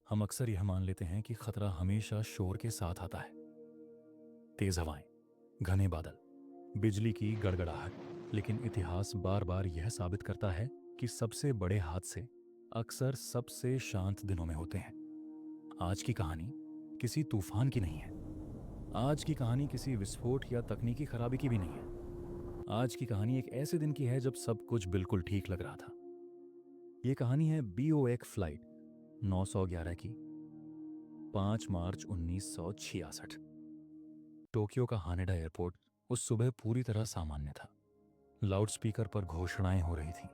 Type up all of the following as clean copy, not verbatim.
हम अक्सर यह मान लेते हैं कि खतरा हमेशा शोर के साथ आता है। तेज हवाएं, घने बादल, बिजली की गड़गड़ाहट। लेकिन इतिहास बार बार यह साबित करता है कि सबसे बड़े हादसे अक्सर सबसे शांत दिनों में होते हैं। आज की कहानी किसी तूफान की नहीं है। आज की कहानी किसी विस्फोट या तकनीकी खराबी की भी नहीं है। आज की कहानी एक ऐसे दिन की है जब सब कुछ बिल्कुल ठीक लग रहा था। ये कहानी है BOX फ्लाइट 911 की। 5 मार्च 1966। टोक्यो का हानेडा एयरपोर्ट उस सुबह पूरी तरह सामान्य था। लाउडस्पीकर पर घोषणाएं हो रही थीं।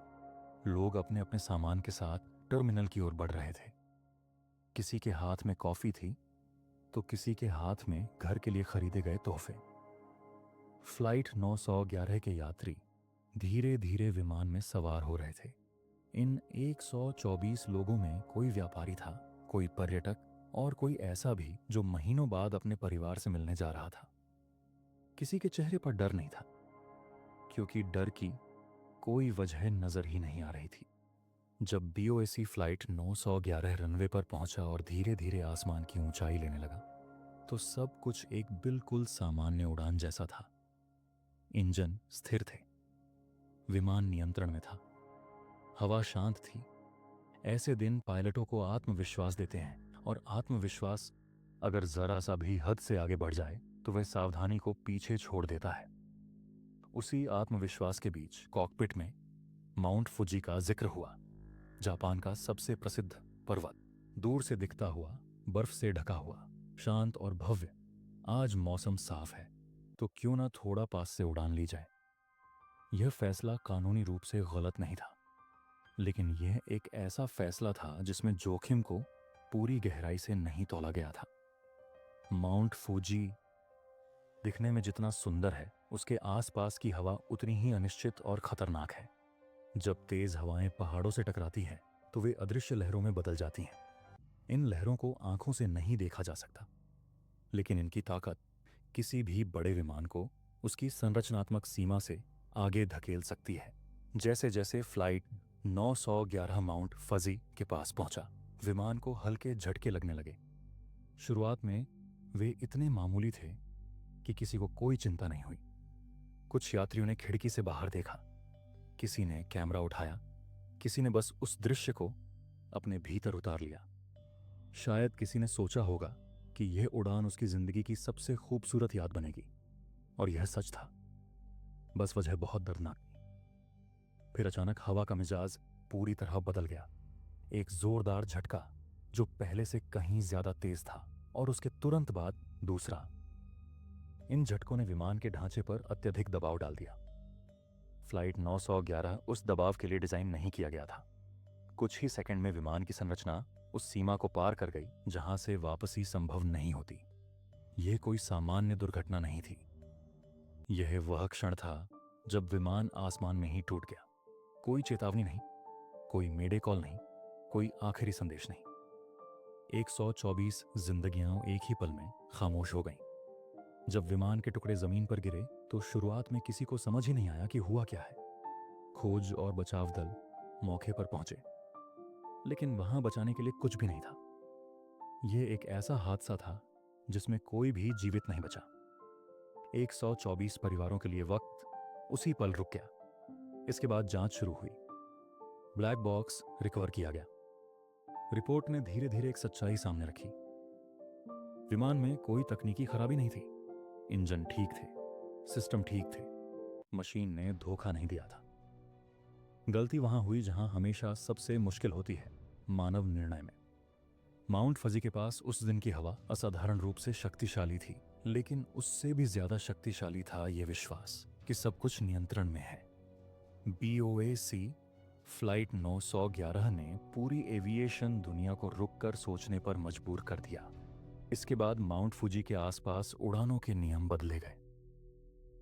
लोग अपने अपने सामान के साथ टर्मिनल की ओर बढ़ रहे थे। किसी के हाथ में कॉफी थी तो किसी के हाथ में घर के लिए खरीदे गए तोहफे। फ्लाइट 911 के यात्री धीरे धीरे विमान में सवार हो रहे थे। इन 124 लोगों में कोई व्यापारी था, कोई पर्यटक और कोई ऐसा भी जो महीनों बाद अपने परिवार से मिलने जा रहा था। किसी के चेहरे पर डर नहीं था, क्योंकि डर की कोई वजह नजर ही नहीं आ रही थी। जब BOAC फ्लाइट 911 रनवे पर पहुंचा और धीरे धीरे आसमान की ऊंचाई लेने लगा, तो सब कुछ एक बिल्कुल सामान्य उड़ान जैसा था। इंजन स्थिर थे, विमान नियंत्रण में था, हवा शांत थी। ऐसे दिन पायलटों को आत्मविश्वास देते हैं, और आत्मविश्वास अगर जरा सा भी हद से आगे बढ़ जाए तो वह सावधानी को पीछे छोड़ देता है। उसी आत्मविश्वास के बीच कॉकपिट में माउंट फुजी का जिक्र हुआ। जापान का सबसे प्रसिद्ध पर्वत, दूर से दिखता हुआ, बर्फ से ढका हुआ, शांत और भव्य। आज मौसम साफ है, तो क्यों ना थोड़ा पास से उड़ान ली जाए। यह फैसला कानूनी रूप से गलत नहीं था, लेकिन यह एक ऐसा फैसला था जिसमें जोखिम को पूरी गहराई से नहीं तौला गया था। माउंट फूजी दिखने में जितना सुंदर है, उसके आसपास की हवा उतनी ही अनिश्चित और खतरनाक है। जब तेज हवाएं पहाड़ों से टकराती हैं, तो वे अदृश्य लहरों में बदल जाती हैं। इन लहरों को आंखों से नहीं देखा जा सकता, लेकिन इनकी ताकत किसी भी बड़े विमान को उसकी संरचनात्मक सीमा से आगे धकेल सकती है। जैसे जैसे फ्लाइट 911 माउंट फजी के पास पहुंचा, विमान को हल्के झटके लगने लगे। शुरुआत में वे इतने मामूली थे कि किसी को कोई चिंता नहीं हुई। कुछ यात्रियों ने खिड़की से बाहर देखा, किसी ने कैमरा उठाया, किसी ने बस उस दृश्य को अपने भीतर उतार लिया। शायद किसी ने सोचा होगा कि यह उड़ान उसकी जिंदगी की सबसे खूबसूरत याद बनेगी, और यह सच था। बस वजह बहुत दर्दनाक थी। फिर अचानक हवा का मिजाज पूरी तरह बदल गया। एक जोरदार झटका जो पहले से कहीं ज्यादा तेज था, और उसके तुरंत बाद दूसरा। इन झटकों ने विमान के ढांचे पर अत्यधिक दबाव डाल दिया। फ्लाइट 911 उस दबाव के लिए डिजाइन नहीं किया गया था। कुछ ही सेकंड में विमान की संरचना उस सीमा को पार कर गई जहां से वापसी संभव नहीं होती। यह कोई सामान्य दुर्घटना नहीं थी। यह वह क्षण था जब विमान आसमान में ही टूट गया। कोई चेतावनी नहीं, कोई मेडे कॉल नहीं, कोई आखिरी संदेश नहीं। 124 जिंदगियां एक ही पल में खामोश हो गईं। जब विमान के टुकड़े जमीन पर गिरे तो शुरुआत में किसी को समझ ही नहीं आया कि हुआ क्या है। खोज और बचाव दल मौके पर पहुंचे, लेकिन वहां बचाने के लिए कुछ भी नहीं था। यह एक ऐसा हादसा था जिसमें कोई भी जीवित नहीं बचा। 124 परिवारों के लिए वक्त उसी पल रुक गया। इसके बाद जांच शुरू हुई। ब्लैक बॉक्स रिकवर किया गया। रिपोर्ट ने धीरे धीरे एक सच्चाई सामने रखी। विमान में कोई तकनीकी खराबी नहीं थी। इंजन ठीक थे, सिस्टम ठीक थे, मशीन ने धोखा नहीं दिया था। गलती वहां हुई जहां हमेशा सबसे मुश्किल होती है, मानव निर्णय में। माउंट फजी के पास उस दिन की हवा असाधारण रूप से शक्तिशाली थी, लेकिन उससे भी ज्यादा शक्तिशाली था यह विश्वास कि सब कुछ नियंत्रण में है। BOAC फ्लाइट 911 ने पूरी एविएशन दुनिया को रुककर सोचने पर मजबूर कर दिया। इसके बाद माउंट फुजी के आसपास उड़ानों के नियम बदले गए।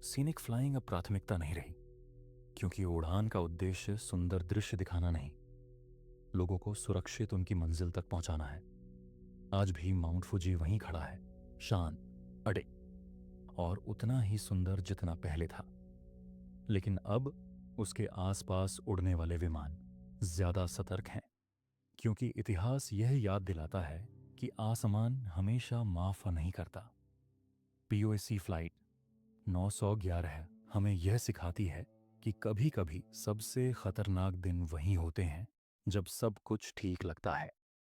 सीनिक फ्लाइंग अब प्राथमिकता नहीं रही, क्योंकि उड़ान का उद्देश्य सुंदर दृश्य दिखाना नहीं, लोगों को सुरक्षित उनकी मंजिल तक पहुंचाना है। आज भी माउंट फुजी वहीं खड़ा है, शांत, अडिग और उतना ही सुंदर जितना पहले था। लेकिन अब उसके आसपास उड़ने वाले विमान ज्यादा सतर्क हैं, क्योंकि इतिहास यह याद दिलाता है कि आसमान हमेशा माफ़ नहीं करता। पीओएसी फ्लाइट 911 हमें यह सिखाती है कि कभी-कभी सबसे खतरनाक दिन वही होते हैं जब सब कुछ ठीक लगता है।